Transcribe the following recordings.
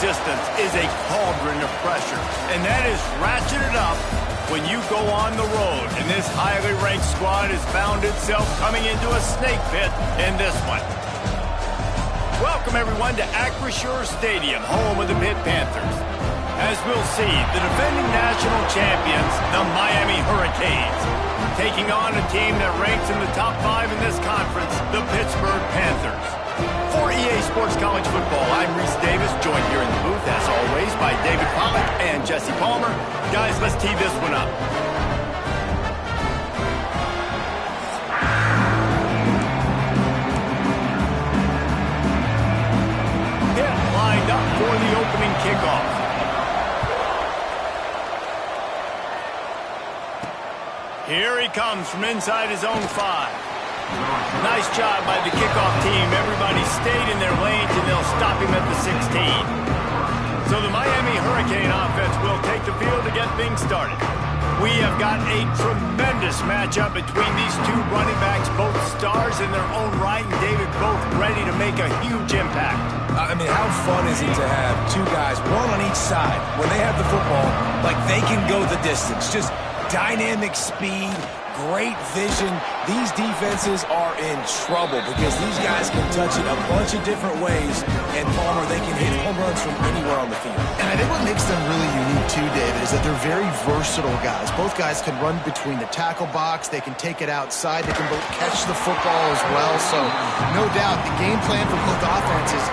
resistance is a cauldron of pressure, and that is ratcheted up when you go on the road. And this highly ranked squad has found itself coming into a snake pit in this one. Welcome, everyone, to Acrisure Stadium, home of the Pitt Panthers. As we'll see, the defending national champions, the Miami Hurricanes, taking on a team that ranks in the top 5 in this conference, the Pittsburgh Panthers. For EA Sports College Football, I'm Reese Davis, joined here in the booth, as always, by David Pollack and Jesse Palmer. Guys, let's tee this one up. Pitt lined up for the opening kickoff. Here he comes from inside his own 5. Nice job by the kickoff team. Everybody stayed in their lanes, and they'll stop him at the 16. So the Miami Hurricane offense will take the field to get things started. We have got a tremendous matchup between these two running backs, both stars in their own right, and David, both ready to make a huge impact. I mean, how fun is it to have two guys, one on each side, when they have the football, like they can go the distance. Just dynamic speed, great vision. These defenses are in trouble because these guys can touch it a bunch of different ways, and Palmer, they can hit home runs from anywhere on the field. And I think what makes them really unique too, David, is that they're very versatile guys. Both guys can run between the tackle box, they can take it outside, they can both catch the football as well. So no doubt the game plan for both offenses,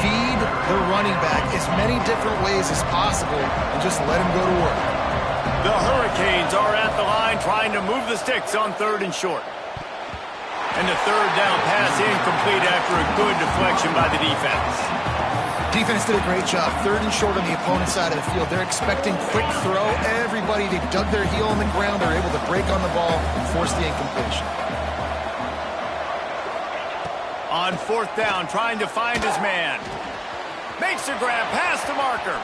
feed the running back as many different ways as possible and just let him go to work. The Hurricanes are at the line trying to move the sticks on 3rd and short. And the third down pass incomplete after a good deflection by the defense. Defense did a great job. 3rd and short on the opponent's side of the field. They're expecting quick throw. Everybody, they dug their heel on the ground. They're able to break on the ball and force the incompletion. On 4th down, trying to find his man. Makes the grab past the marker.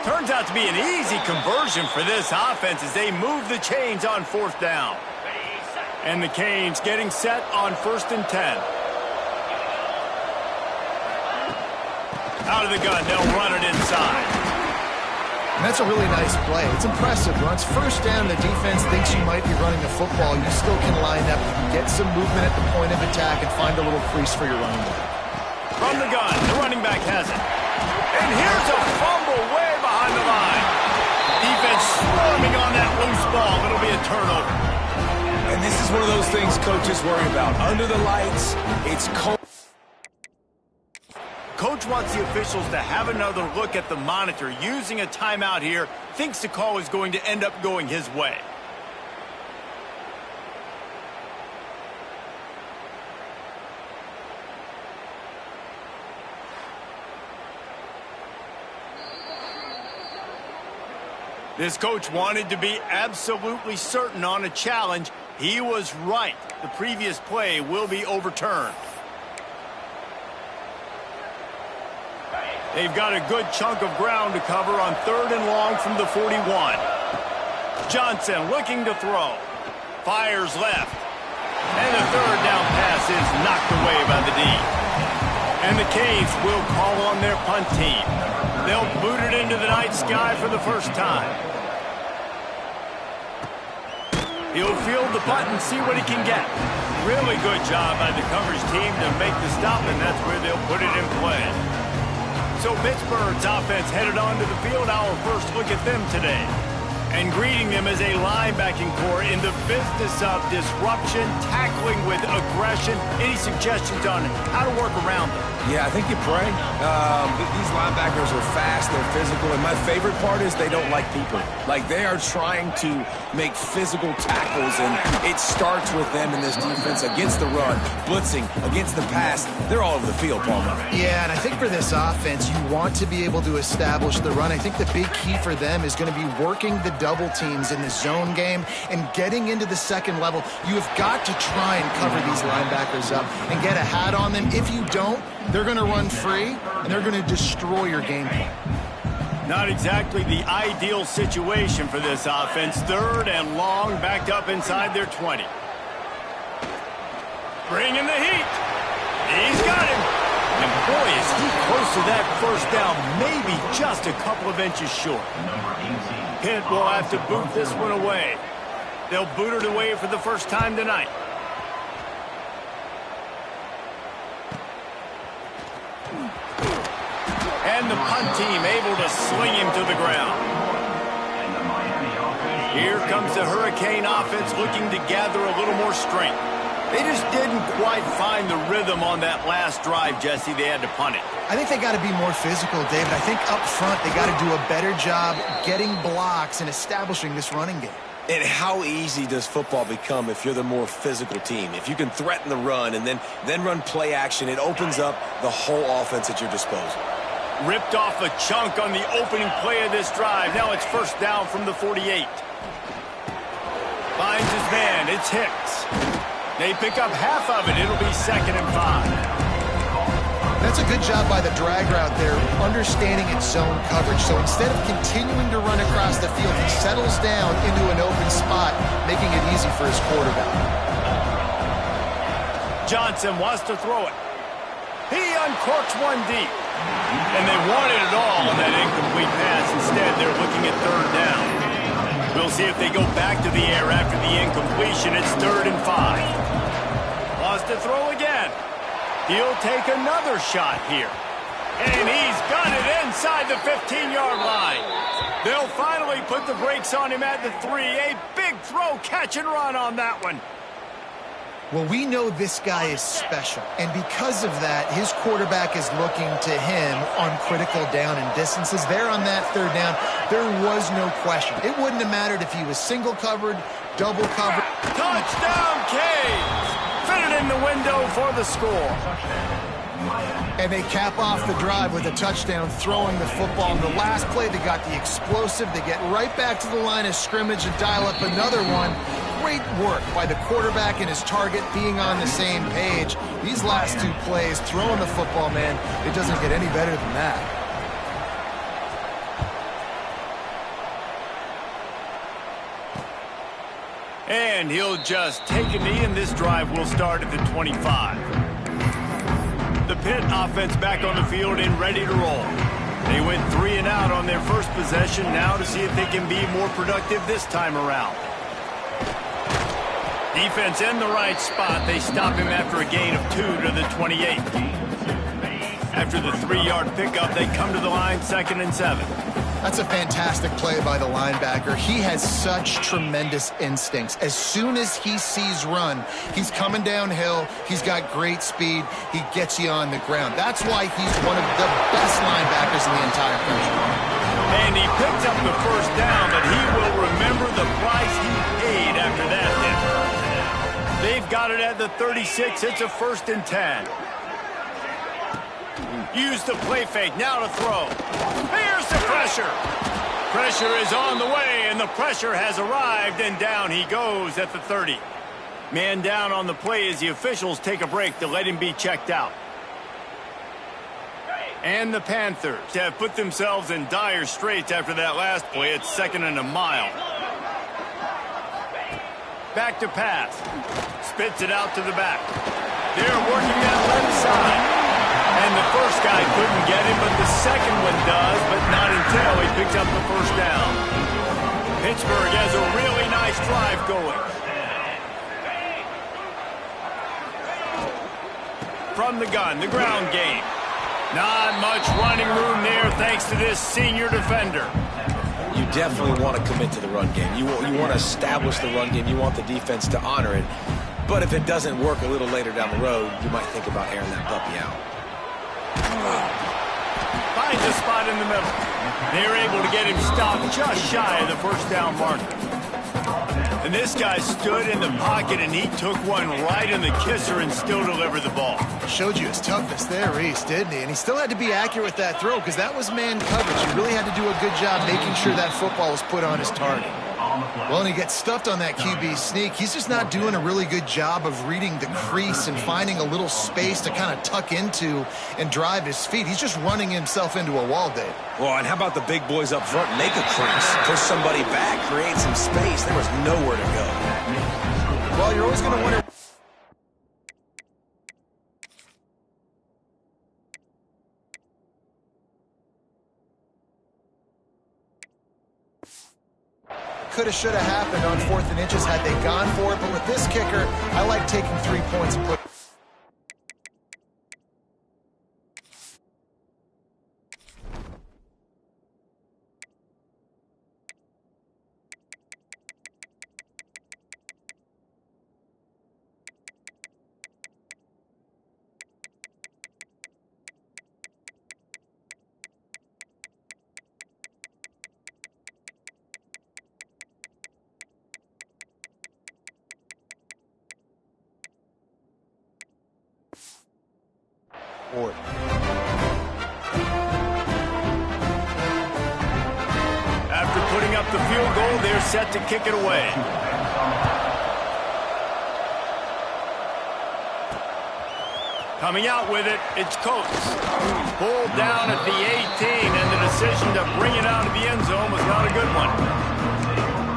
Turns out to be an easy conversion for this offense as they move the chains on 4th down. And the Canes getting set on 1st and 10. Out of the gun, they'll run it inside. And that's a really nice play. It's impressive. Once 1st down, the defense thinks you might be running the football. You still can line up, get some movement at the point of attack, and find a little crease for your running back. From the gun, the running back has it. And here's a fumble way behind the line. Defense swarming on that loose ball. It'll be a turnover. And this is one of those things coaches worry about. Under the lights, it's cold. Coach wants the officials to have another look at the monitor. Using a timeout here, thinks the call is going to end up going his way. This coach wanted to be absolutely certain on a challenge. He was right. The previous play will be overturned. They've got a good chunk of ground to cover on 3rd and long from the 41. Johnson looking to throw. Fires left. And the 3rd down pass is knocked away by the D. And the Canes will call on their punt team. They'll boot it into the night sky for the first time. He'll field the punt and see what he can get. Really good job by the coverage team to make the stop, and that's where they'll put it in play. So Pittsburgh's offense headed onto the field. Our first look at them today. And greeting them as a linebacking core in the business of disruption, tackling with aggression. Any suggestions on how to work around them? Yeah, I think you pray. These linebackers are fast, they're physical, and my favorite part is they don't like people. Like, they are trying to make physical tackles, and it starts with them in this defense against the run, blitzing, against the pass. They're all over the field, Palmer. Yeah, and I think for this offense, you want to be able to establish the run. I think the big key for them is going to be working the double teams in the zone game and getting into the second level. You have got to try and cover these linebackers up and get a hat on them. If you don't, they're going to run free, and they're going to destroy your game plan. Not exactly the ideal situation for this offense. 3rd and long, backed up inside their 20. Bringing the heat. He's got him. And Boy, is he close to that first down, maybe just a couple of inches short. Pitt will have to boot this one away. They'll boot it away for the first time tonight. And the punt team able to sling him to the ground. Here comes the Hurricane offense looking to gather a little more strength. They just didn't quite find the rhythm on that last drive, Jesse. They had to punt it. I think they got to be more physical, David. I think up front they got to do a better job getting blocks and establishing this running game. And how easy does football become if you're the more physical team? If you can threaten the run and then run play action, it opens up the whole offense at your disposal. Ripped off a chunk on the opening play of this drive. Now it's first down from the 48. Finds his man. It's Hicks. They pick up half of it. It'll be 2nd and 5. That's a good job by the drag route there, understanding its zone coverage. So instead of continuing to run across the field, he settles down into an open spot, making it easy for his quarterback. Johnson wants to throw it. He uncorks one deep. And they wanted it all on that incomplete pass. Instead, they're looking at 3rd down. We'll see if they go back to the air after the incompletion. It's 3rd and 5. Wants to throw again. He'll take another shot here. And he's got it inside the 15-yard line. They'll finally put the brakes on him at the 3. A big throw, catch and run on that one. Well, we know this guy is special, and because of that, his quarterback is looking to him on critical down and distances. There on that 3rd down, there was no question. It wouldn't have mattered if he was single covered, double covered. Touchdown, Canes! Fitted in the window for the score. And they cap off the drive with a touchdown, throwing the football. In the last play, they got the explosive. They get right back to the line of scrimmage and dial up another one. Great work by the quarterback and his target being on the same page. These last 2 plays, throwing the football, man, it doesn't get any better than that. And he'll just take a knee, and this drive will start at the 25. The Pitt offense back on the field and ready to roll. They went 3 and out on their first possession, now to see if they can be more productive this time around. Defense in the right spot. They stop him after a gain of 2 to the 28. After the 3-yard pickup, they come to the line 2nd and 7. That's a fantastic play by the linebacker. He has such tremendous instincts. As soon as he sees run, he's coming downhill. He's got great speed. He gets you on the ground. That's why he's one of the best linebackers in the entire country. And he picked up the first down, but he will remember the price he paid after that hit. They've got it at the 36. It's a 1st and 10. Use the play fake. Now to throw. Here's the pressure. Pressure is on the way, and the pressure has arrived, and down he goes at the 30. Man down on the play as the officials take a break to let him be checked out. And the Panthers have put themselves in dire straits after that last play. It's 2nd and a mile. Back to pass. Spits it out to the back. They're working that left side. And the first guy couldn't get him, but the second one does, but not until he picked up the first down. Pittsburgh has a really nice drive going. From the gun, the ground game. Not much running room there thanks to this senior defender. You definitely want to commit to the run game. You want to establish the run game. You want the defense to honor it. But if it doesn't work a little later down the road, you might think about airing that puppy out. Finds a spot in the middle. They're able to get him stopped just shy of the first down marker. And this guy stood in the pocket, and he took one right in the kisser and still delivered the ball. Showed you his toughness there, Reese, didn't he? And he still had to be accurate with that throw because that was man coverage. He really had to do a good job making sure that football was put on his target. Well, and he gets stuffed on that QB sneak. He's just not doing a really good job of reading the crease and finding a little space to kind of tuck into and drive his feet. He's just running himself into a wall, Dave. Well, and how about the big boys up front? Make a crease, push somebody back, create some space. There was nowhere to go. Well, you're always going to wonder. coulda, shoulda happened on 4th and inches had they gone for it. But with this kicker, I like taking 3 points and put. Forward. After putting up the field goal, they're set to kick it away. Coming out with it, it's Coates. Pulled down at the 18, and the decision to bring it out of the end zone was not a good one.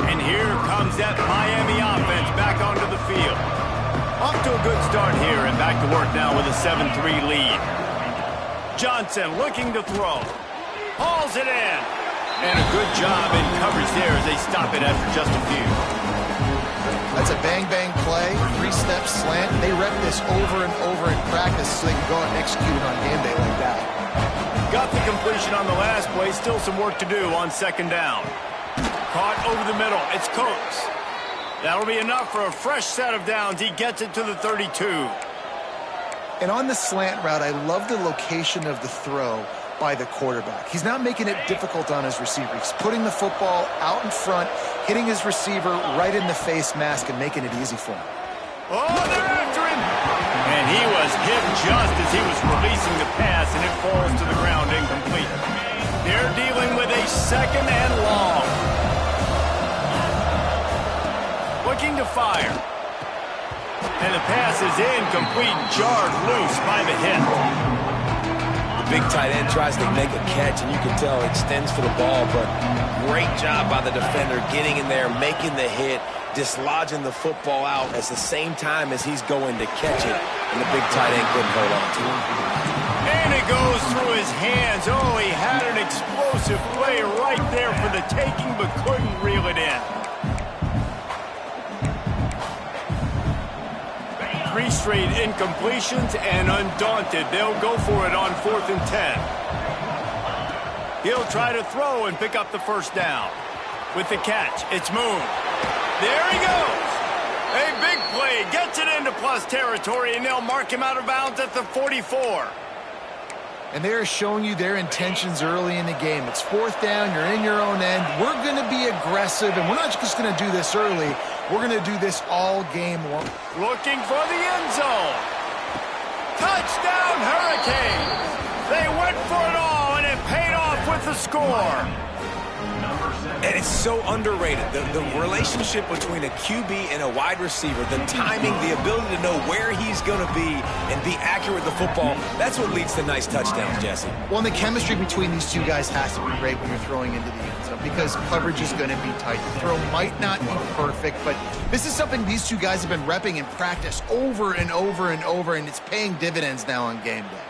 And here comes that Miami offense back onto the field. Off to a good start here, and back to work now with a 7-3 lead. Johnson looking to throw. Hauls it in. And a good job in coverage there as they stop it after just a few. That's a bang-bang play, 3-step slant. They rep this over and over in practice so they can go out and execute it on game day like that. Got the completion on the last play. Still some work to do on 2nd down. Caught over the middle. It's Coates. That'll be enough for a fresh set of downs. He gets it to the 32. And on the slant route, I love the location of the throw by the quarterback. He's not making it difficult on his receiver. He's putting the football out in front, hitting his receiver right in the face mask and making it easy for him. Oh, they're after him! And he was hit just as he was releasing the pass, and it falls to the ground incomplete. They're dealing with a 2nd and long. Looking to fire. And the pass is incomplete, jarred loose by the hit. The big tight end tries to make a catch, and you can tell it extends for the ball, but great job by the defender getting in there, making the hit, dislodging the football out at the same time as he's going to catch it, and the big tight end couldn't hold on to it. And it goes through his hands. Oh, he had an explosive play right there for the taking, but couldn't reel it in. 3 straight incompletions, and undaunted, they'll go for it on 4th and 10. He'll try to throw and pick up the 1st down. With the catch, it's Moon. There he goes. A big play, gets it into plus territory, and they'll mark him out of bounds at the 44. And they're showing you their intentions early in the game. It's 4th down, you're in your own end. We're going to be aggressive, and we're not just going to do this early. We're going to do this all game long. Looking for the end zone. Touchdown, Hurricanes. They went for it all, and it paid off with the score. And it's so underrated. The relationship between a QB and a wide receiver, the timing, the ability to know where he's going to be and be accurate with the football, that's what leads to nice touchdowns, Jesse. Well, and the chemistry between these two guys has to be great when you're throwing into the end zone because coverage is going to be tight. The throw might not be perfect, but this is something these two guys have been repping in practice over and over and over, and it's paying dividends now on game day.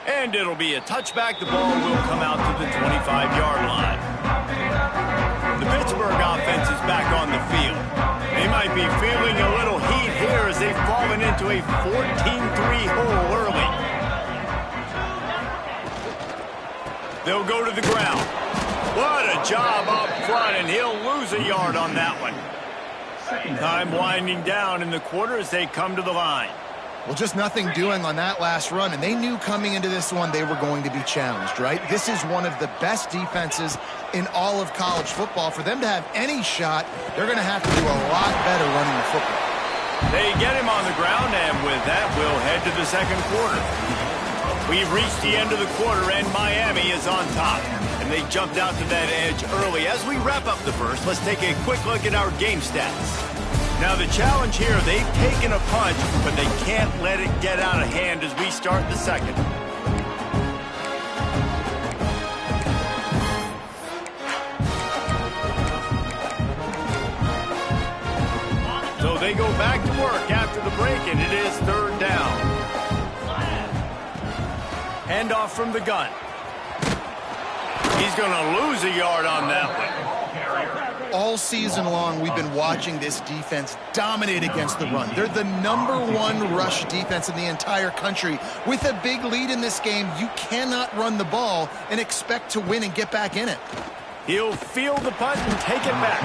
And it'll be a touchback. The ball will come out to the 25-yard line. The Pittsburgh offense is back on the field. They might be feeling a little heat here as they've fallen into a 14-3 hole early. They'll go to the ground. What a job up front, and he'll lose a yard on that one. Time winding down in the quarter as they come to the line. Well, just nothing doing on that last run, and they knew coming into this one they were going to be challenged, right? This is one of the best defenses in all of college football. For them to have any shot, they're going to have to do a lot better running the football. They get him on the ground, and with that, we'll head to the 2nd quarter. We've reached the end of the quarter, and Miami is on top. And they jumped out to that edge early. As we wrap up the first, let's take a quick look at our game stats. Now the challenge here, they've taken a punch, but they can't let it get out of hand as we start the 2nd. So they go back to work after the break, and it is 3rd down. Handoff from the gun. He's going to lose a yard on that one. All season long, we've been watching this defense dominate against the run. They're the #1 rush defense in the entire country. With a big lead in this game, you cannot run the ball and expect to win and get back in it. He'll field the punt and take it back.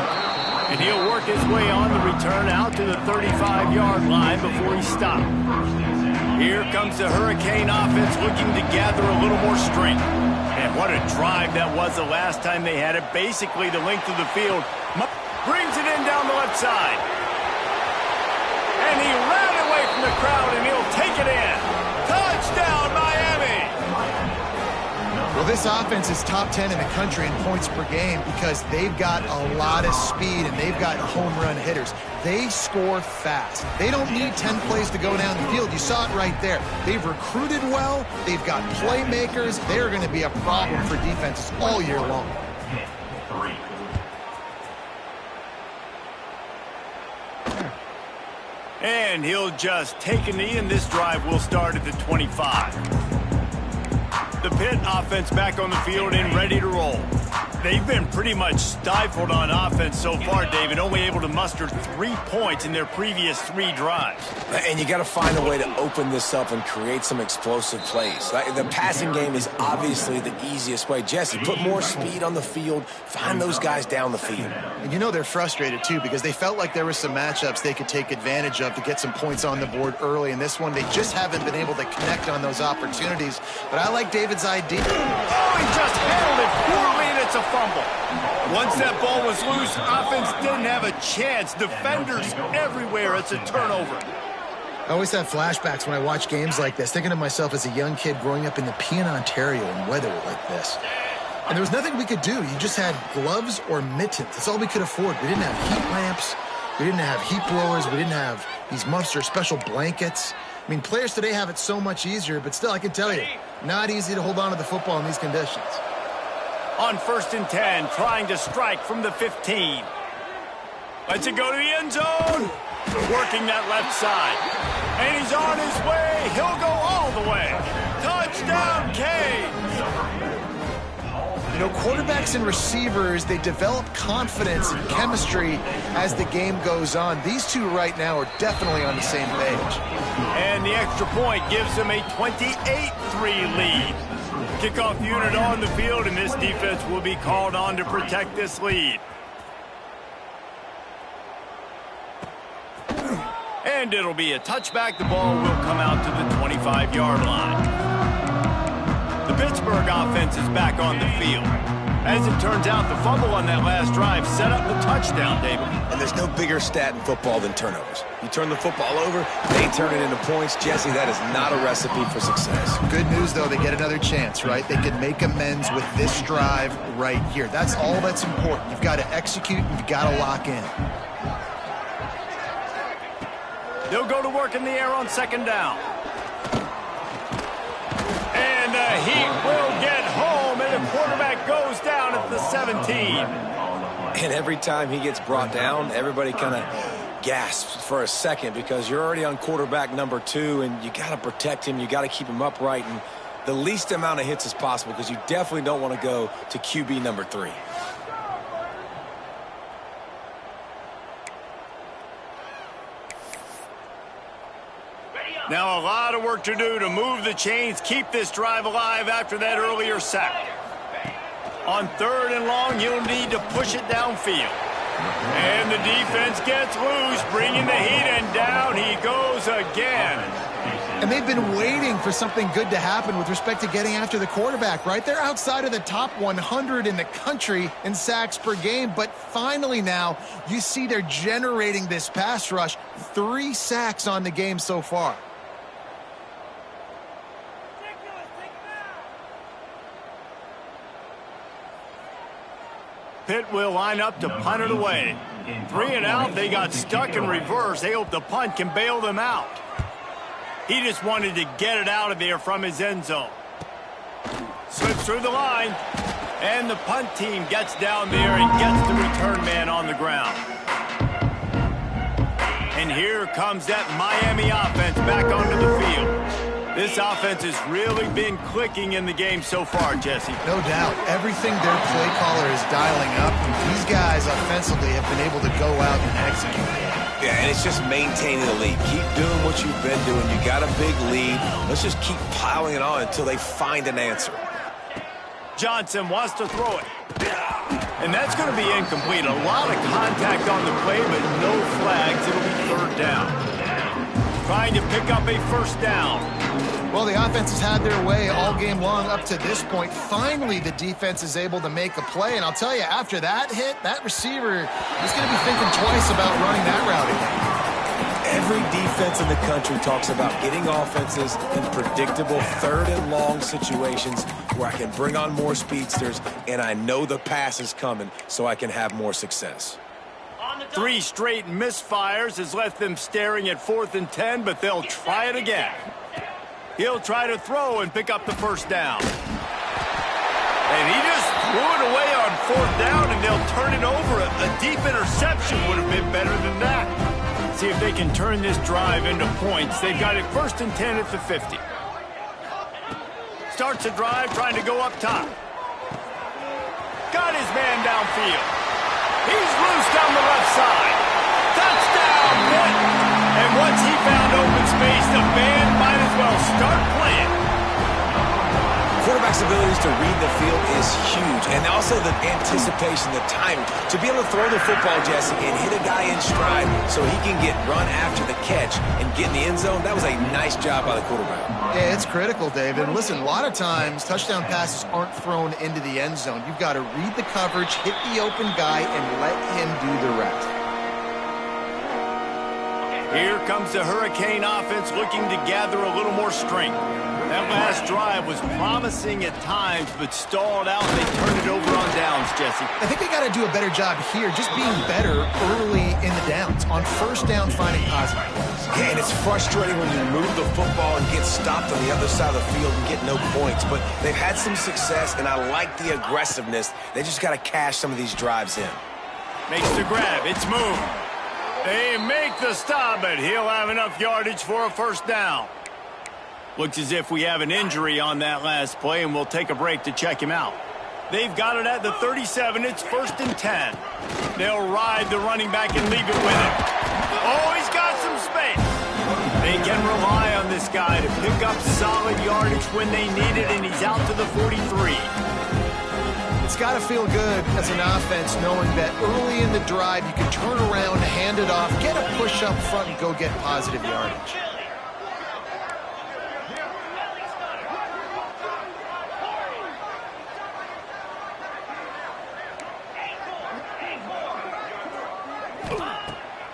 And he'll work his way on the return out to the 35-yard line before he stopped. Here comes the Hurricane offense looking to gather a little more strength. And what a drive that was the last time they had it. Basically the length of the field. Brings it in down the left side. And he ran away from the crowd, and he'll take it in. Touchdown, Miami! Well, this offense is top 10 in the country in points per game because they've got a lot of speed and they've got home run hitters. They score fast. They don't need 10 plays to go down the field. You saw it right there. They've recruited well. They've got playmakers. They're going to be a problem for defenses all year long. And he'll just take a knee, and this drive will start at the 25. The Pitt offense back on the field and ready to roll. They've been pretty much stifled on offense so far, David, only able to muster 3 points in their previous 3 drives. And you got to find a way to open this up and create some explosive plays. The passing game is obviously the easiest way. Jesse, put more speed on the field, find those guys down the field. And you know they're frustrated, too, because they felt like there were some matchups they could take advantage of to get some points on the board early. In this one, they just haven't been able to connect on those opportunities. But I like David's idea. Oh, he just handled it poorly, and it's a fumble. Once that ball was loose, offense didn't have a chance. Defenders everywhere. It's a turnover. I always have flashbacks when I watch games like this, thinking of myself as a young kid growing up in the Peon, Ontario in weather like this. And there was nothing we could do. You just had gloves or mittens. That's all we could afford. We didn't have heat lamps. We didn't have heat blowers. We didn't have these muffs or special blankets. I mean, players today have it so much easier, but still, I can tell you, not easy to hold on to the football in these conditions. On 1st and 10, trying to strike from the 15. Lets it go to the end zone. Working that left side. And he's on his way. He'll go all the way. Touchdown, Canes. You know, quarterbacks and receivers, they develop confidence and chemistry as the game goes on. These two right now are definitely on the same page. And the extra point gives them a 28-3 lead. Kickoff unit on the field, and this defense will be called on to protect this lead. And it'll be a touchback. The ball will come out to the 25-yard line. The Pittsburgh offense is back on the field. As it turns out, the fumble on that last drive set up the touchdown, David. And there's no bigger stat in football than turnovers. You turn the football over, they turn it into points. Jesse, that is not a recipe for success. Good news, though, they get another chance, right? They can make amends with this drive right here. That's all that's important. You've got to execute, and you've got to lock in. They'll go to work in the air on 2nd down. And the Heat will get home, and the quarterback goes down at the 17. And every time he gets brought down, everybody kind of gasps for a second because you're already on quarterback number 2, and you got to protect him. You got to keep him upright and the least amount of hits as possible because you definitely don't want to go to QB number 3. Now a lot of work to do to move the chains, keep this drive alive after that earlier sack. On 3rd and long, you'll need to push it downfield. And the defense gets loose, bringing the Heat, and down he goes again. And they've been waiting for something good to happen with respect to getting after the quarterback, right? They're outside of the top 100 in the country in sacks per game, but finally now you see they're generating this pass rush. 3 sacks on the game so far. Pitt will line up to punt it away. 3 and out, they got stuck in reverse. They hope the punt can bail them out. He just wanted to get it out of there from his end zone. Slips through the line, and the punt team gets down there and gets the return man on the ground. And here comes that Miami offense back onto the field. This offense has really been clicking in the game so far, Jesse. No doubt. Everything their play caller is dialing up, these guys offensively have been able to go out and execute. Yeah, and it's just maintaining the lead. Keep doing what you've been doing. You got a big lead. Let's just keep piling it on until they find an answer. Johnson wants to throw it. And that's going to be incomplete. A lot of contact on the play, but no flags. It'll be third down. Trying to pick up a first down. Well, the offense has had their way all game long up to this point. Finally, the defense is able to make a play. And I'll tell you, after that hit, that receiver is going to be thinking twice about running that route again. Every defense in the country talks about getting offenses in predictable third and long situations where I can bring on more speedsters and I know the pass is coming so I can have more success. 3 straight misfires has left them staring at 4th and 10, but they'll try it again. He'll try to throw and pick up the first down. And he just threw it away on 4th down, and they'll turn it over. A deep interception would have been better than that. See if they can turn this drive into points. They've got it 1st and 10 at the 50. Starts the drive trying to go up top. Got his man downfield. He's loose down the left side. Touchdown, Pitt! And once he found open space, the band might as well start playing. Quarterback's abilities to read the field is huge, and also the anticipation, the timing. To be able to throw the football, Jesse, and hit a guy in stride so he can get run after the catch and get in the end zone, that was a nice job by the quarterback. Yeah, it's critical, David. Listen, a lot of times touchdown passes aren't thrown into the end zone. You've got to read the coverage, hit the open guy, and let him do the rest. Here comes the Hurricane offense looking to gather a little more strength. That last drive was promising at times, but stalled out. They turned it over on downs, Jesse. I think they got to do a better job here, just being better early in the downs. On first down, finding positive plays. Yeah, and it's frustrating when you move the football and get stopped on the other side of the field and get no points. But they've had some success, and I like the aggressiveness. They just got to cash some of these drives in. Makes the grab. It's moved. They make the stop, but he'll have enough yardage for a first down. Looks as if we have an injury on that last play, and we'll take a break to check him out. They've got it at the 37. It's 1st and 10. They'll ride the running back and leave it with him. Oh, he's got some space. They can rely on this guy to pick up solid yardage when they need it, and he's out to the 43. It's got to feel good as an offense knowing that early in the drive you can turn around, hand it off, get a push up front, and go get positive yardage.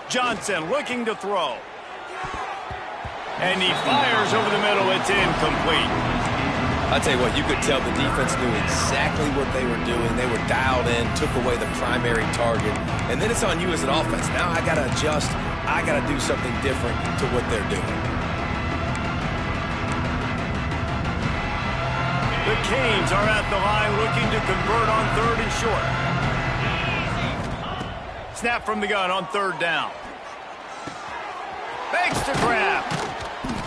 Johnson looking to throw. And he fires over the middle. It's incomplete. I'll tell you what, you could tell the defense knew exactly what they were doing. They were dialed in, took away the primary target. And then it's on you as an offense. Now I got to adjust. I got to do something different to what they're doing. The Canes are at the line looking to convert on 3rd and short. Snap from the gun on 3rd down. Makes the grab.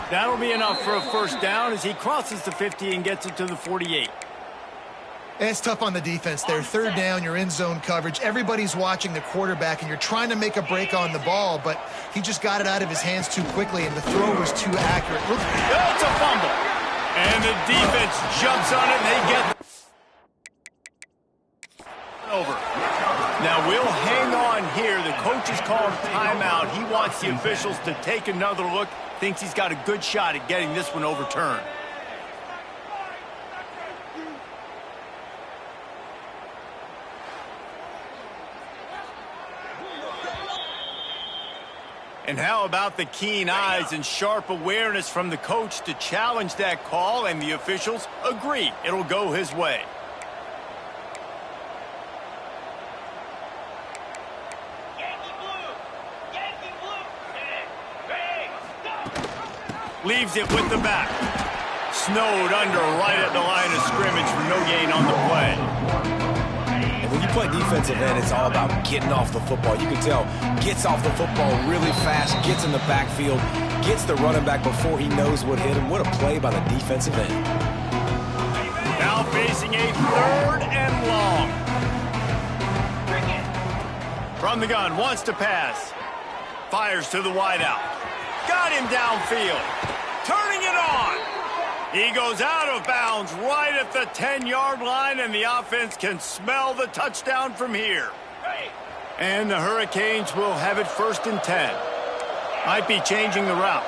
That'll be enough for a first down as he crosses the 50 and gets it to the 48. It's tough on the defense there. 3rd down, you're in zone coverage. Everybody's watching the quarterback, and you're trying to make a break on the ball, but he just got it out of his hands too quickly, and the throw was too accurate. Look. It's a fumble. And the defense jumps on it, and they get over. Now, we'll hang on here. The coach has called timeout. He wants the officials to take another look. Thinks he's got a good shot at getting this one overturned. And how about the keen eyes and sharp awareness from the coach to challenge that call, and the officials agree it'll go his way. Leaves it with the back. Snowed under right at the line of scrimmage for no gain on the play. And when you play defensive end, it's all about getting off the football. You can tell, gets off the football really fast, gets in the backfield, gets the running back before he knows what hit him. What a play by the defensive end. Now facing a 3rd and long. From the gun, wants to pass. Fires to the wideout. Got him downfield. Turning it on. He goes out of bounds right at the 10-yard line, and the offense can smell the touchdown from here. And the Hurricanes will have it 1st and 10. Might be changing the route.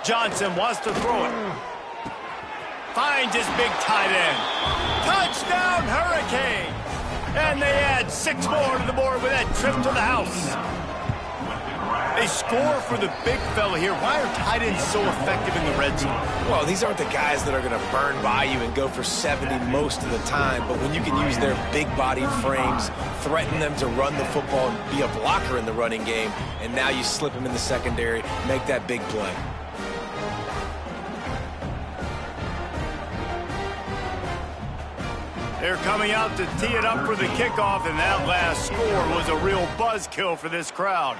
Johnson wants to throw it. Finds his big tight end. Touchdown, Hurricane! And they add 6 more to the board with that trip to the house. They score for the big fella here. Why are tight ends so effective in the red zone? Well, these aren't the guys that are going to burn by you and go for 70 most of the time, but when you can use their big-bodied frames, threaten them to run the football and be a blocker in the running game, and now you slip them in the secondary, make that big play. They're coming out to tee it up for the kickoff, and that last score was a real buzzkill for this crowd.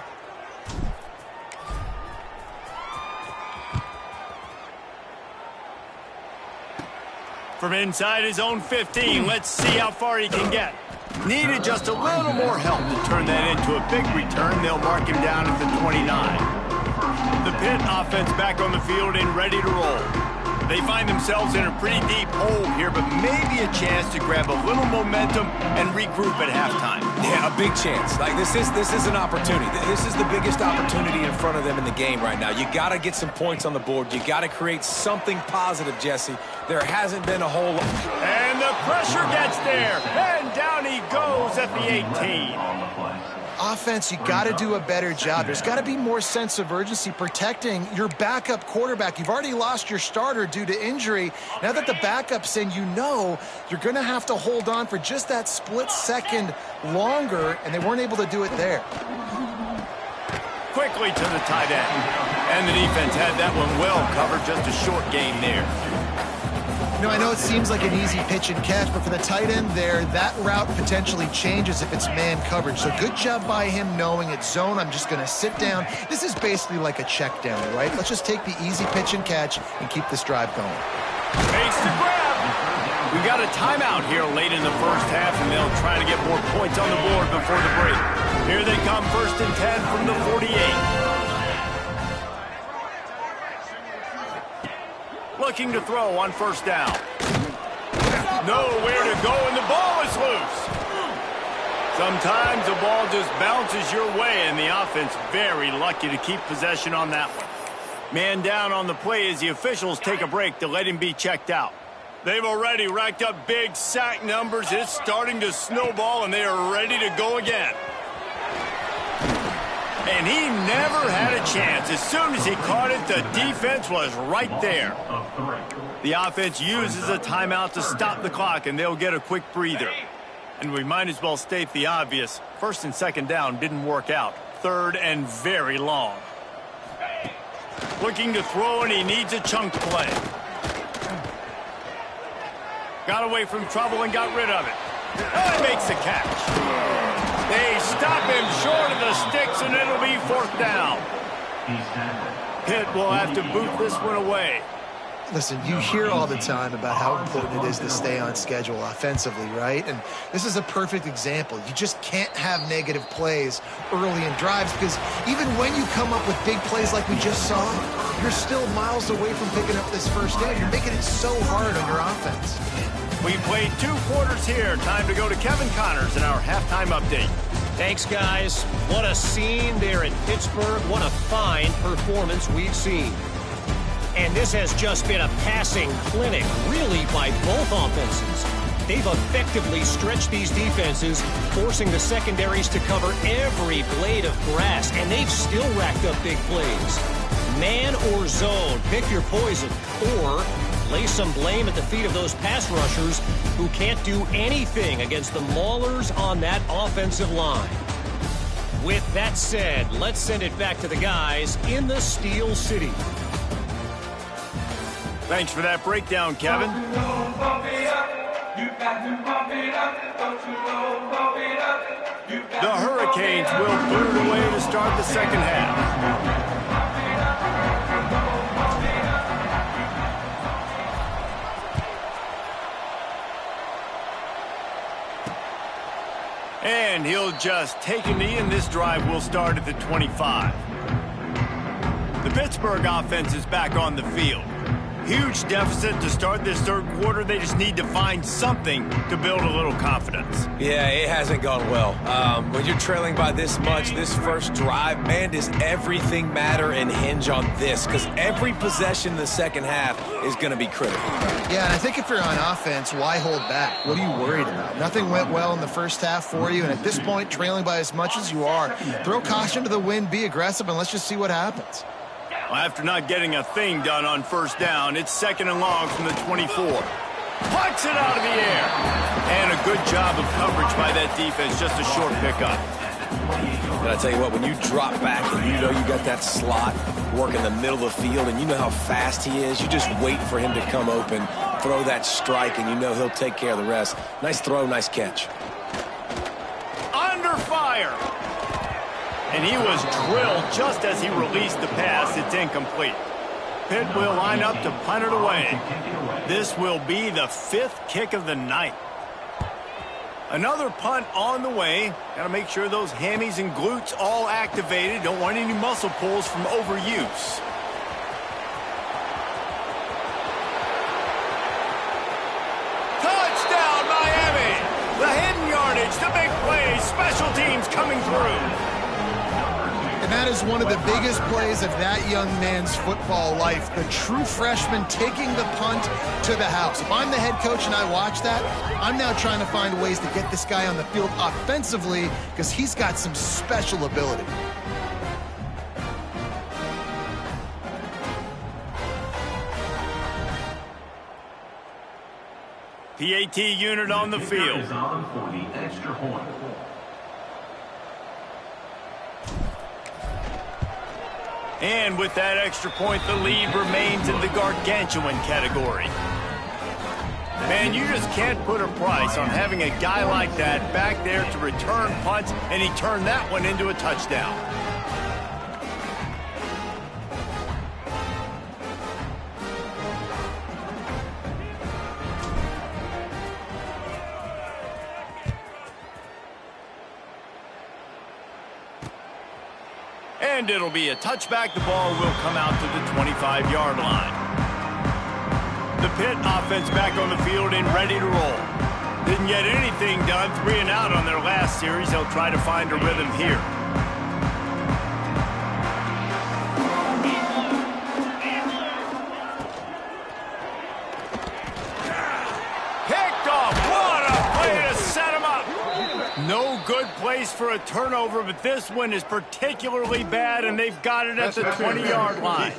From inside his own 15, let's see how far he can get. Needed just a little more help to turn that into a big return. They'll mark him down at the 29. The Pitt offense back on the field and ready to roll. They find themselves in a pretty deep hole here, but maybe a chance to grab a little momentum and regroup at halftime. Yeah, a big chance. Like this is an opportunity. This is the biggest opportunity in front of them in the game right now. You got to get some points on the board. You got to create something positive, Jesse. There hasn't been a whole lot. And the pressure gets there, and down he goes at the 18. Offense, you got to do a better job. There's got to be more sense of urgency protecting your backup quarterback. You've already lost your starter due to injury. Now that the backup's in, you know you're going to have to hold on for just that split second longer, and they weren't able to do it there. Quickly to the tight end. And the defense had that one well covered, just a short gain there. No, I know it seems like an easy pitch and catch, but for the tight end there, that route potentially changes if it's man coverage. So good job by him knowing it's zone. I'm just going to sit down. This is basically like a check down, right? Let's just take the easy pitch and catch and keep this drive going. Makes the grab. We got a timeout here late in the first half, and they'll try to get more points on the board before the break. Here they come, 1st and 10 from the 48. Looking to throw on 1st down. Nowhere to go, and the ball is loose. Sometimes the ball just bounces your way, and the offense very lucky to keep possession on that one. Man down on the play as the officials take a break to let him be checked out. They've already racked up big sack numbers. It's starting to snowball, and they are ready to go again. And he never had a chance. As soon as he caught it, the defense was right there. The offense uses a timeout to stop the clock, and they'll get a quick breather. And we might as well state the obvious. 1st and 2nd down didn't work out. 3rd and very long. Looking to throw, and he needs a chunk play. Got away from trouble and got rid of it. And he makes the catch. They stop him short of the sticks, and it'll be 4th down. Pitt will have to boot this one away. Listen, you hear all the time about how important it is to stay on schedule offensively, right? And this is a perfect example. You just can't have negative plays early in drives because even when you come up with big plays like we just saw, you're still miles away from picking up this 1st down. You're making it so hard on your offense. We played 2 quarters here. Time to go to Kevin Connors in our halftime update. Thanks, guys. What a scene there in Pittsburgh. What a fine performance we've seen. And this has just been a passing clinic, really, by both offenses. They've effectively stretched these defenses, forcing the secondaries to cover every blade of grass, and they've still racked up big plays. Man or zone, pick your poison, or lay some blame at the feet of those pass rushers who can't do anything against the maulers on that offensive line. With that said, let's send it back to the guys in the Steel City. Thanks for that breakdown, Kevin. The Hurricanes will boot it away to start the second half. And he'll just take a knee, and this drive will start at the 25. The Pittsburgh offense is back on the field. Huge deficit to start this third quarter. They just need to find something to build a little confidence. Yeah, it hasn't gone well. When you're trailing by this much, this first drive, man, does everything matter and hinge on this? Because every possession in the second half is going to be critical. Yeah, and I think if you're on offense, why hold back? What are you worried about? Nothing went well in the first half for you, and at this point, trailing by as much as you are, throw caution to the wind, be aggressive, and let's just see what happens. Well, after not getting a thing done on first down, it's second and long from the 24. Pucks it out of the air. And a good job of coverage by that defense, just a short pickup. But I tell you what, when you drop back and you know you got that slot work in the middle of the field and you know how fast he is, you just wait for him to come open, throw that strike, and you know he'll take care of the rest. Nice throw, nice catch. Under fire. And he was drilled just as he released the pass. It's incomplete. Pitt will line up to punt it away. This will be the 5th kick of the night. Another punt on the way. Got to make sure those hammies and glutes all activated. Don't want any muscle pulls from overuse. Touchdown, Miami! The hidden yardage, the big play, special teams coming through. And that is one of the biggest plays of that young man's football life. The true freshman taking the punt to the house. If I'm the head coach and I watch that, I'm now trying to find ways to get this guy on the field offensively because he's got some special ability. PAT unit on the field. And with that extra point, the lead remains in the gargantuan category. Man, you just can't put a price on having a guy like that back there to return punts, and he turned that one into a touchdown. And it'll be a touchback. The ball will come out to the 25-yard line. The Pitt offense back on the field and ready to roll. Didn't get anything done. 3 and out on their last series. They'll try to find a rhythm here. Picked off. What a play to set him up. No good place for a turnover, but this one is particularly bad, and they've got it at the 20-yard line.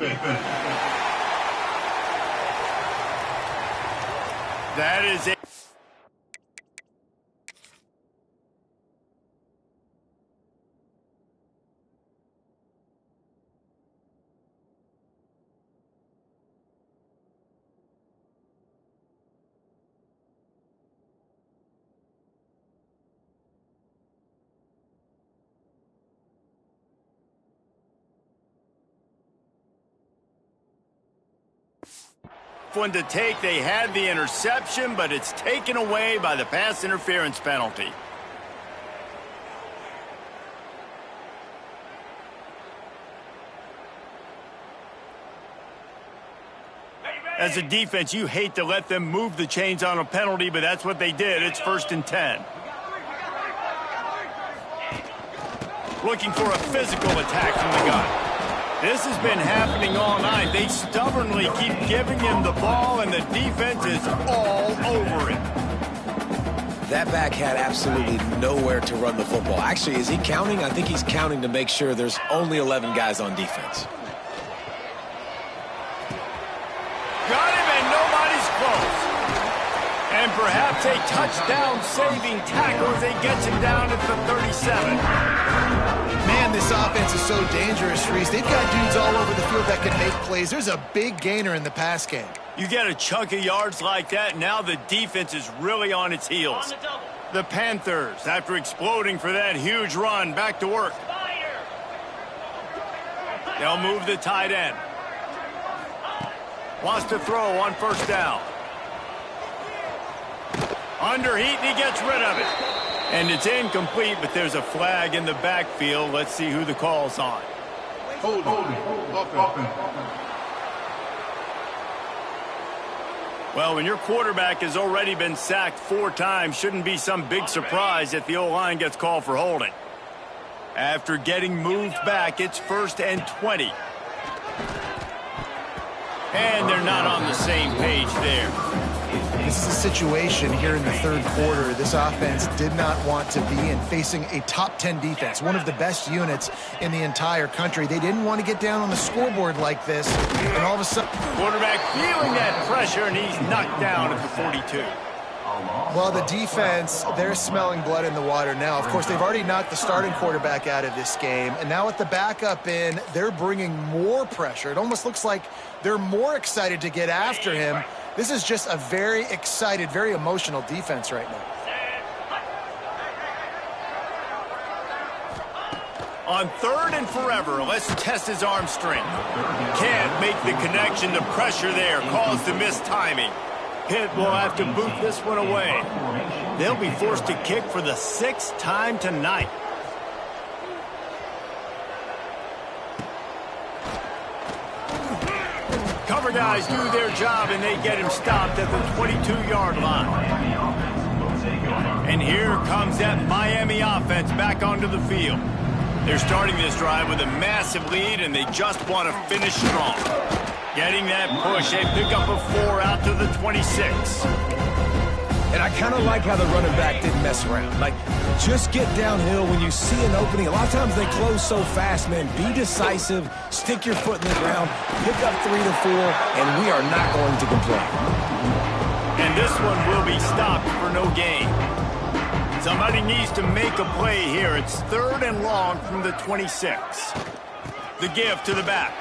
That is it. One to take. They had the interception, but it's taken away by the pass interference penalty. As a defense, you hate to let them move the chains on a penalty, but that's what they did. It's 1st and 10. Looking for a physical attack from the gun. This has been happening all night. They stubbornly keep giving him the ball, and the defense is all over it. That back had absolutely nowhere to run the football. Actually, is he counting? I think he's counting to make sure there's only 11 guys on defense. Got him, and nobody's close. And perhaps a touchdown-saving tackle as he gets him down at the 37. Man, this offense is so dangerous, Reese. They've got dudes all over the field that can make plays. There's a big gainer in the pass game. You get a chunk of yards like that, now the defense is really on its heels. The Panthers, after exploding for that huge run, back to work. They'll move the tight end. Wants to throw on first down. Under heat, and he gets rid of it. And it's incomplete, but there's a flag in the backfield. Let's see who the call's on. Hold on. Well, when your quarterback has already been sacked 4 times, shouldn't be some big surprise if the O-line gets called for holding. After getting moved back, it's 1st and 20. And they're not on the same page there. This is a situation here in the third quarter this offense did not want to be in, facing a top 10 defense, one of the best units in the entire country. They didn't want to get down on the scoreboard like this, and all of a sudden... Quarterback feeling that pressure, and he's knocked down at the 42. Well, the defense, they're smelling blood in the water now. Of course, they've already knocked the starting quarterback out of this game, and now with the backup in, they're bringing more pressure. It almost looks like they're more excited to get after him. This is just a very excited, very emotional defense right now. On 3rd and forever, let's test his arm strength. Can't make the connection. The pressure there caused the mistiming. Pitt will have to boot this one away. They'll be forced to kick for the 6th time tonight. Cover guys do their job, and they get him stopped at the 22-yard line. And here comes that Miami offense back onto the field. They're starting this drive with a massive lead, and they just want to finish strong. Getting that push, they pick up a 4 out to the 26. And I kind of like how the running back didn't mess around. Like, just get downhill when you see an opening. A lot of times they close so fast, man. Be decisive, stick your foot in the ground, pick up 3 to 4, and we are not going to complain. And this one will be stopped for no gain. Somebody needs to make a play here. It's 3rd and long from the 26. The give to the back.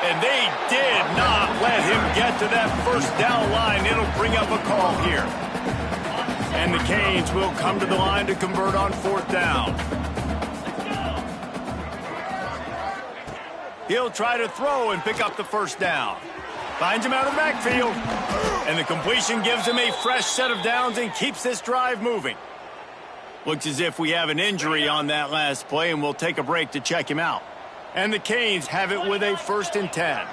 And they did not let him get to that first down line. It'll bring up a call here. And the Canes will come to the line to convert on 4th down. He'll try to throw and pick up the first down. Finds him out of the backfield. And the completion gives him a fresh set of downs and keeps this drive moving. Looks as if we have an injury on that last play, and we'll take a break to check him out. And the Canes have it with a 1st and 10.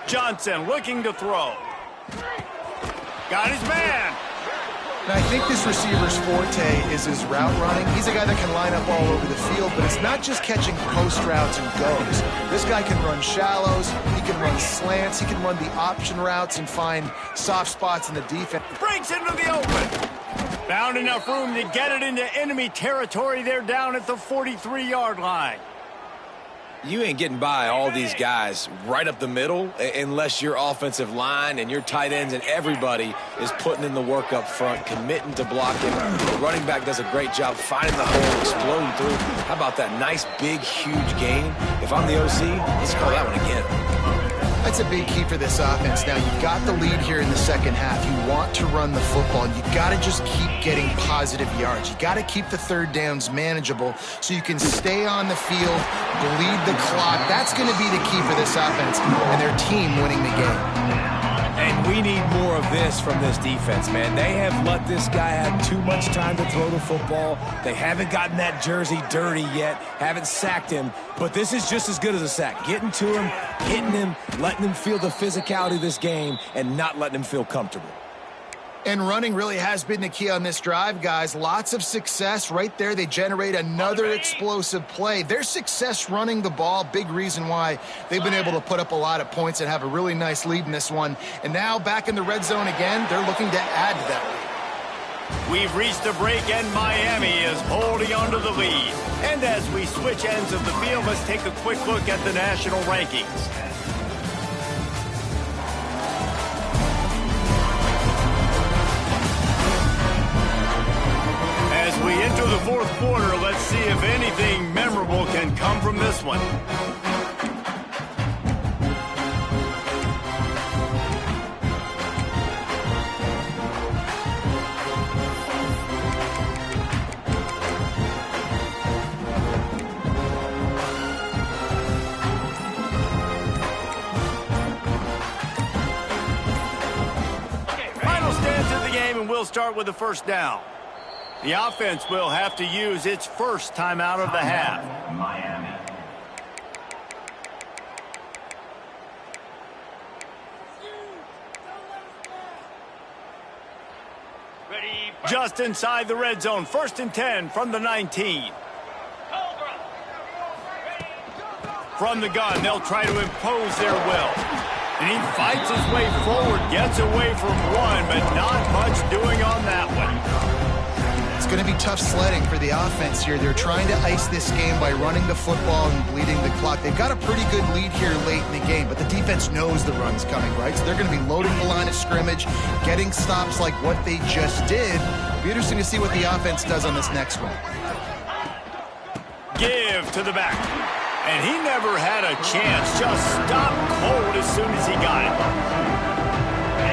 Johnson looking to throw. Got his man. And I think this receiver's forte is his route running. He's a guy that can line up all over the field, but it's not just catching post routes and goes. This guy can run shallows, he can run slants, he can run the option routes and find soft spots in the defense. Breaks into the open. Found enough room to get it into enemy territory. They're down at the 43-yard line. You ain't getting by all these guys right up the middle unless your offensive line and your tight ends and everybody is putting in the work up front, committing to blocking. The running back does a great job finding the hole, exploding through. How about that nice, big, huge gain? If I'm the OC, let's call that one again. That's a big key for this offense. Now, you've got the lead here in the second half. You want to run the football. You got to just keep getting positive yards. You got to keep the 3rd downs manageable so you can stay on the field, bleed the clock. That's going to be the key for this offense and their team winning the game. And we need more of this from this defense, man. They have let this guy have too much time to throw the football. They haven't gotten that jersey dirty yet, haven't sacked him. But this is just as good as a sack. Getting to him, hitting him, letting him feel the physicality of this game, and not letting him feel comfortable. And running really has been the key on this drive, guys. Lots of success right there. They generate another explosive play. Their success running the ball, big reason why they've been able to put up a lot of points and have a really nice lead in this one. And now back in the red zone again, they're looking to add to that lead. We've reached the break, and Miami is holding on to the lead. And as we switch ends of the field, let's take a quick look at the national rankings. As we enter the 4th quarter, let's see if anything memorable can come from this one. will start with the first down. The offense will have to use its first timeout of the half. Miami. Just inside the red zone, 1st and 10 from the 19. From the gun, they'll try to impose their will. And he fights his way forward, gets away from one, but not much doing on that one. It's going to be tough sledding for the offense here. They're trying to ice this game by running the football and bleeding the clock. They've got a pretty good lead here late in the game, but the defense knows the run's coming, right? So they're going to be loading the line of scrimmage, getting stops like what they just did. It'll be interesting to see what the offense does on this next one. Give to the back. And he never had a chance. Just stopped cold as soon as he got it.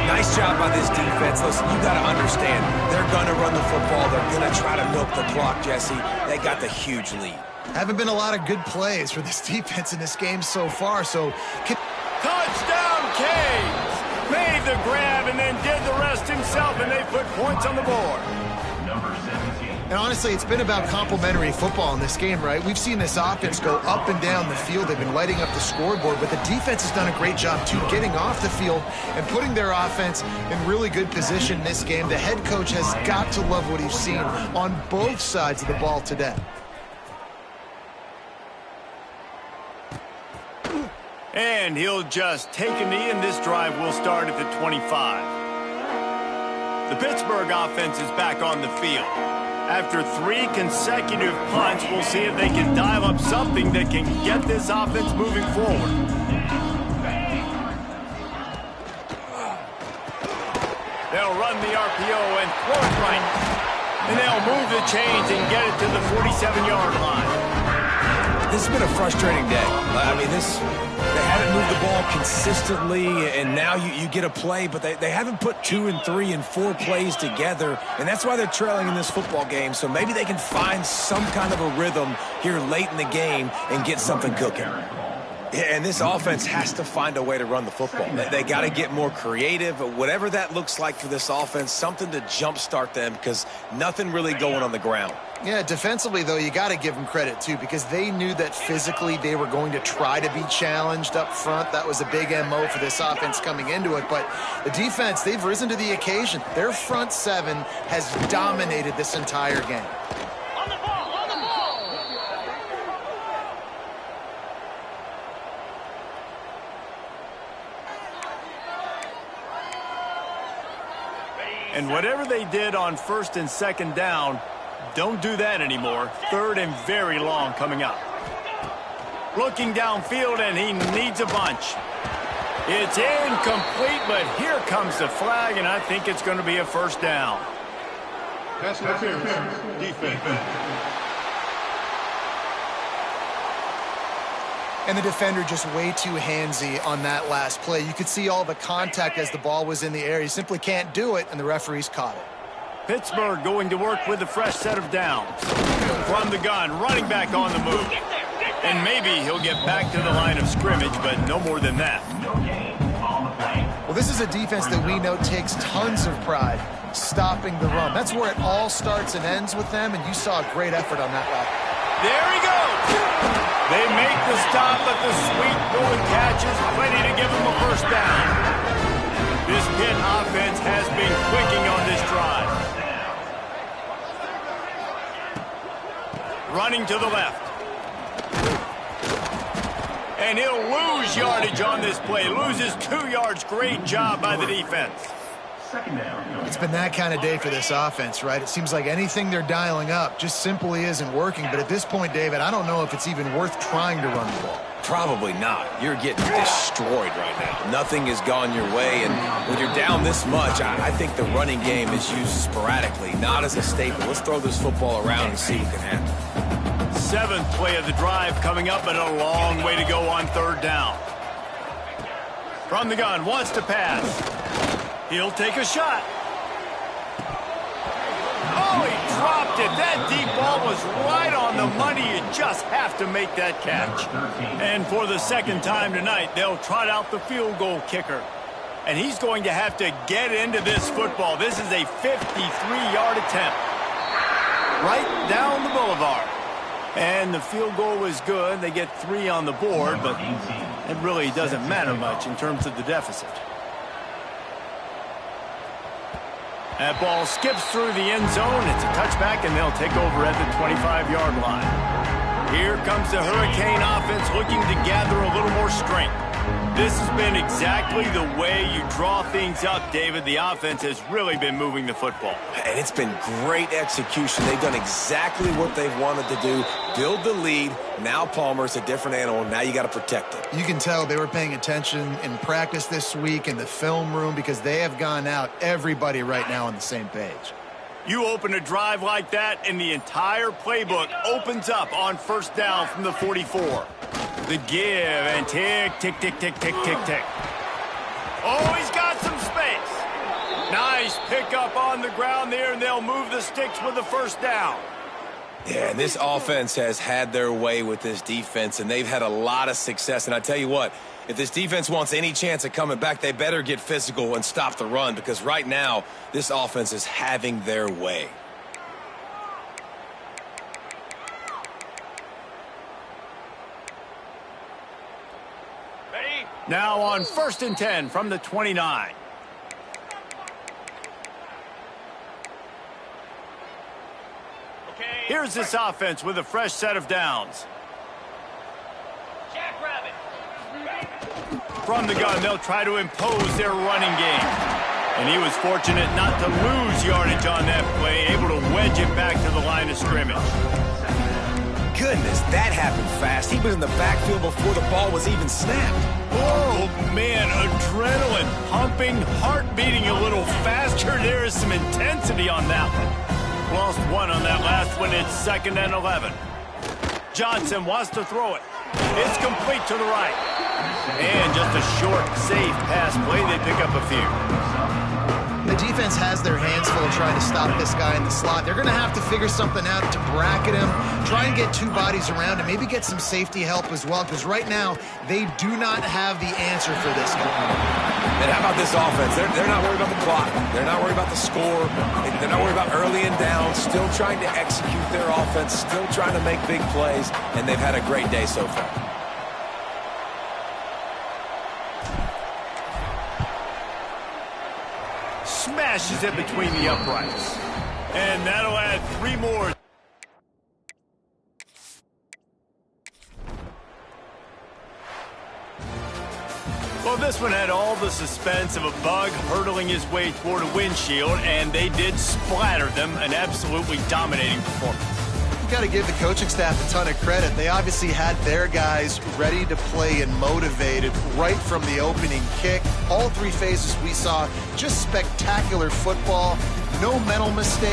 Nice job by this defense. Listen, you got to understand, they're going to run the football. They're going to try to milk the clock, Jesse. They got the huge lead. Haven't been a lot of good plays for this defense in this game so far. So, touchdown, Canes! Made the grab and then did the rest himself, and they put points on the board. Number 17. And honestly, it's been about complementary football in this game, right? We've seen this offense go up and down the field. They've been lighting up the scoreboard, but the defense has done a great job, too, getting off the field and putting their offense in really good position in this game. The head coach has got to love what he's seen on both sides of the ball today. And he'll just take a knee, and this drive will start at the 25. The Pittsburgh offense is back on the field. After 3 consecutive punts, we'll see if they can dial up something that can get this offense moving forward. They'll run the RPO and throw it right. And they'll move the chains and get it to the 47-yard line. This has been a frustrating day. I mean, they haven't moved the ball consistently, and now you get a play, but they haven't put 2 and 3 and 4 plays together, and that's why they're trailing in this football game. So maybe they can find some kind of a rhythm here late in the game and get something cooking. Yeah, and this offense has to find a way to run the football. They got to get more creative, whatever that looks like for this offense, something to jumpstart them, because nothing really going on the ground. Yeah, defensively, though, you got to give them credit, too, because they knew that physically they were going to try to be challenged up front. That was a big MO for this offense coming into it. But the defense, they've risen to the occasion. Their front 7 has dominated this entire game. On the ball, on the ball! And whatever they did on 1st and 2nd down, don't do that anymore. 3rd and very long coming up. Looking downfield, and he needs a bunch. It's incomplete, but here comes the flag, and I think it's going to be a 1st down. Pass interference. Defense. And the defender just way too handsy on that last play. You could see all the contact as the ball was in the air. He simply can't do it, and the referees caught it. Pittsburgh going to work with a fresh set of downs. From the gun, running back on the move. And maybe he'll get back to the line of scrimmage, but no more than that. Well, this is a defense that we know takes tons of pride stopping the run. That's where it all starts and ends with them, and you saw a great effort on that lap. There he goes! They make the stop, but the sweet going catch is plenty to give them a 1st down. This Pitt offense has been clicking on this drive. Running to the left. And he'll lose yardage on this play. Loses 2 yards. Great job by the defense. It's been that kind of day for this offense, right? It seems like anything they're dialing up just simply isn't working. But at this point, David, I don't know if it's even worth trying to run the ball. Probably not. You're getting destroyed right now. Nothing has gone your way, and when you're down this much, I think the running game is used sporadically, not as a staple. Let's throw this football around and see what can happen. 7th play of the drive coming up, and a long way to go on 3rd down. From the gun, wants to pass. He'll take a shot. Oh, he dropped it. That deep ball was right on the money. You just have to make that catch. And for the 2nd time tonight, they'll trot out the field goal kicker. and he's going to have to get into this football. This is a 53-yard attempt. Right down the boulevard. And the field goal was good. They get 3 on the board, but it really doesn't matter much in terms of the deficit. That ball skips through the end zone. It's a touchback, and they'll take over at the 25-yard line. Here comes the Hurricane offense looking to gather a little more strength. This has been exactly the way you draw things up, David. The offense has really been moving the football. And it's been great execution. They've done exactly what they've wanted to do. Build the lead. Now Palmer's a different animal. Now you got to protect it. You can tell they were paying attention in practice this week in the film room because they have gone out, everybody right now on the same page. You open a drive like that, and the entire playbook opens up on first down from the 44. The give and tick, tick, tick, tick, tick, tick, tick. Oh, he's got some space. Nice pickup on the ground there, and they'll move the sticks with the first down. Yeah, and this offense has had their way with this defense, and they've had a lot of success. And I tell you what, if this defense wants any chance of coming back, they better get physical and stop the run, because right now, this offense is having their way. Now on 1st and 10 from the 29. Here's this offense with a fresh set of downs. From the gun, they'll try to impose their running game. And he was fortunate not to lose yardage on that play, able to wedge it back to the line of scrimmage. Goodness, that happened fast. He was in the backfield before the ball was even snapped. Oh, man, adrenaline pumping, heart beating a little faster. There is some intensity on that one. Lost 1 on that last one. It's 2nd and 11. Johnson wants to throw it. It's complete to the right. And just a short, safe pass play. They pick up a few. The defense has their hands full trying to stop this guy in the slot. They're going to have to figure something out to bracket him, try and get 2 bodies around him, maybe get some safety help as well, because right now they do not have the answer for this guy. And how about this offense? They're not worried about the clock. They're not worried about the score. They're not worried about early and down. Still trying to execute their offense, still trying to make big plays, and they've had a great day so far. Smashes it between the uprights. And that'll add 3 more. Well, this one had all the suspense of a bug hurtling his way toward a windshield, and they did splatter them. An absolutely dominating performance. You got to give the coaching staff a ton of credit. They obviously had their guys ready to play and motivated right from the opening kick. All 3 phases we saw just spectacular football. No mental mistakes.